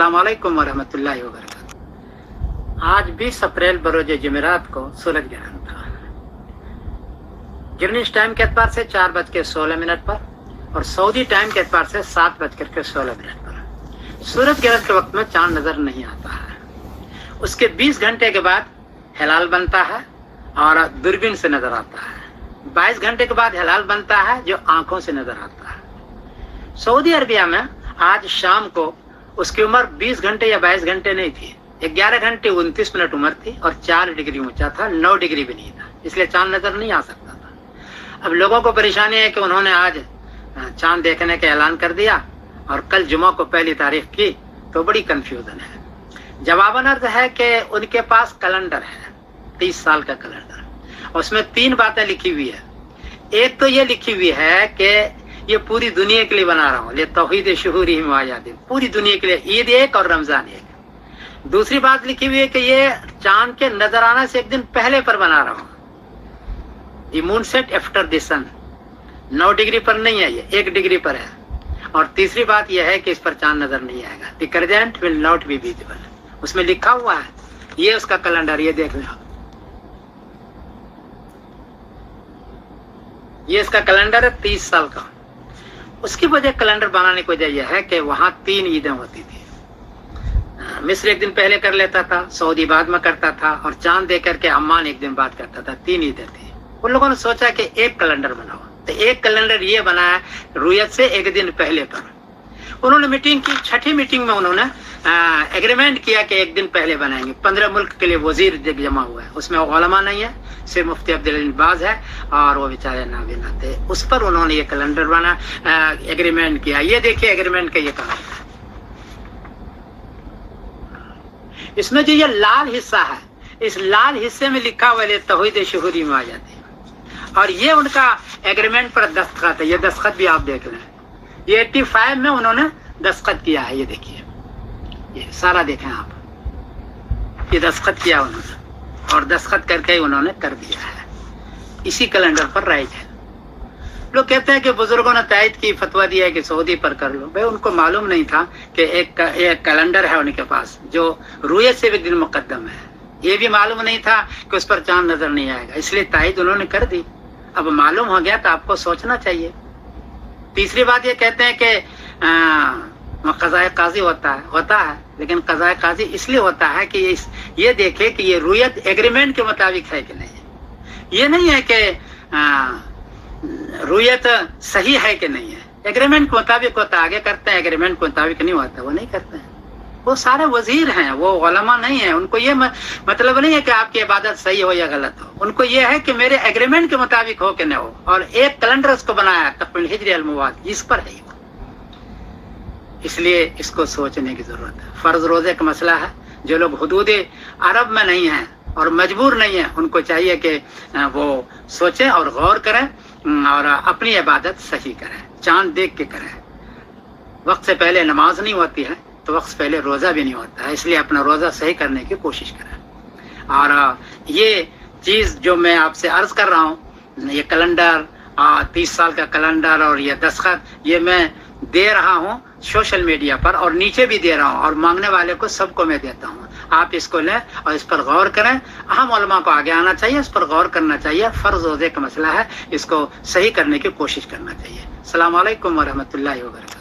अस्सलाम वालेकुम वरहमतुल्लाहि वबरकातुहू। आज 20 अप्रैल बरोज जुमेरात को सूरज ग्रहण था। ग्रीनिच टाइम के एतबार से 4:16 पर और सऊदी टाइम के एतबार से 7:16 पर। सूरज ग्रहण के वक्त में चांद नजर नहीं आता है। उसके 20 घंटे के बाद हिलाल बनता है और दूरबीन से नजर आता है। 22 घंटे के बाद हिलाल बनता है जो आंखों से नजर आता है। सऊदी अरबिया में आज शाम को उसकी उम्र 20 घंटे या 22 घंटे नहीं थी, 11 घंटे 29 मिनट उम्र थी और 4 डिग्री ऊंचा था, 9 डिग्री भी नहीं था, इसलिए चांद नजर नहीं आ सकता था। अब लोगों को परेशानी है कि उन्होंने आज चांद देखने का ऐलान कर दिया और कल जुमा को पहली तारीख की, तो बड़ी कंफ्यूजन है। जवाबन अर्ज है कि उनके पास कैलेंडर है, 30 साल का कैलेंडर, उसमें 3 बातें लिखी हुई है। एक तो ये लिखी हुई है कि ये पूरी दुनिया के लिए बना रहा हूँ, ये तौहीद शुहूरी आजादी, पूरी दुनिया के लिए, ईद एक और रमजान एक। दूसरी बात लिखी हुई है कि ये चांद के नजर आने से एक दिन पहले पर बना रहा हूँ, the moon set after the sun, 9 degree पर नहीं है, ये 1 डिग्री पर है। और तीसरी बात यह है कि इस पर चांद नजर नहीं आएगा, the crescent will not be visible, उसमें लिखा हुआ है। ये उसका कैलेंडर, ये देख लो, ये इसका कैलेंडर है 30 साल का। उसकी वजह कैलेंडर बनाने की वजह यह है कि वहां 3 ईदें होती थी। मिस्र एक दिन पहले कर लेता था, सऊदी बाद में करता था और चांद देख करके अम्मान एक दिन बाद करता था। 3 ईदें थी। उन लोगों ने सोचा कि एक कैलेंडर बनाओ, तो एक कैलेंडर ये बनाया रुयत से एक दिन पहले पर। उन्होंने मीटिंग की, 6ठी मीटिंग में उन्होंने एग्रीमेंट किया कि एक दिन पहले बनाएंगे। 15 मुल्क के लिए वजीर जमा हुआ है, उसमें उलमा नहीं है, सिर्फ मुफ्ती अब्दुल अजीज बाज है और वो बेचारे नाबीना थे। उस पर उन्होंने ये कैलेंडर बना, एग्रीमेंट किया। ये देखिए एग्रीमेंट का ये काम है। इसमें जो ये लाल हिस्सा है, इस लाल हिस्से में लिखा हुआ है तौहीद शुहूरी में आ जाती है और ये उनका एग्रीमेंट पर दस्तखत है। ये दस्तखत भी आप देख लें, ये 85 में उन्होंने दस्तखत किया है। ये देखिए, ये सारा देखें आप, ये दस्तखत किया उन्होंने और दस्तखत करके ही उन्होंने कर दिया है। इसी कैलेंडर पर राइट है। लोग कहते हैं कि बुजुर्गों ने तायद की, फतवा दिया है कि सऊदी पर कर लो। भाई उनको मालूम नहीं था कि एक कैलेंडर है उनके पास जो रुयत से भी दिन मुकद्दम है। ये भी मालूम नहीं था कि उस पर चांद नजर नहीं आएगा, इसलिए तायद उन्होंने कर दी। अब मालूम हो गया तो आपको सोचना चाहिए। तीसरी बात ये कहते हैं कि क़ज़ाए क़ाज़ी होता है, लेकिन क़ज़ाए क़ाज़ी इसलिए होता है कि ये देखे कि ये रुयत एग्रीमेंट के मुताबिक है कि नहीं। ये नहीं है कि रुयत सही है कि नहीं है, एग्रीमेंट के मुताबिक होता है। आगे करते हैं, एग्रीमेंट के मुताबिक नहीं होता, वो नहीं करते हैं। वो सारे वजीर हैं, वो उलमा नहीं है। उनको ये मतलब नहीं है कि आपकी इबादत सही हो या गलत हो, उनको ये है कि मेरे एग्रीमेंट के मुताबिक हो कि न हो। और एक कैलेंडर उसको बनाया तक़वील हिज्री अल मुवाद, इस पर है। इसलिए इसको सोचने की जरूरत है। फर्ज रोजे का मसला है। जो लोग हुदूद अरब में नहीं हैं और मजबूर नहीं है, उनको चाहिए कि वो सोचें और गौर करें और अपनी इबादत सही करें, चांद देख के करें। वक्त से पहले नमाज नहीं होती है तो वक्त से पहले रोज़ा भी नहीं होता है, इसलिए अपना रोज़ा सही करने की कोशिश करें। और ये चीज़ जो मैं आपसे अर्ज कर रहा हूँ, ये कैलेंडर 30 साल का कैलेंडर और ये दस्तखत, ये मैं दे रहा हूँ सोशल मीडिया पर और नीचे भी दे रहा हूँ और मांगने वाले को सबको मैं देता हूँ। आप इसको लें और इस पर गौर करें। अहम उलमा को आगे आना चाहिए, इस पर गौर करना चाहिए। फर्ज रोजे का मसला है, इसको सही करने की कोशिश करना चाहिए। अस्सलाम वालेकुम वरहमतुल्लाहि वबरकातुहू।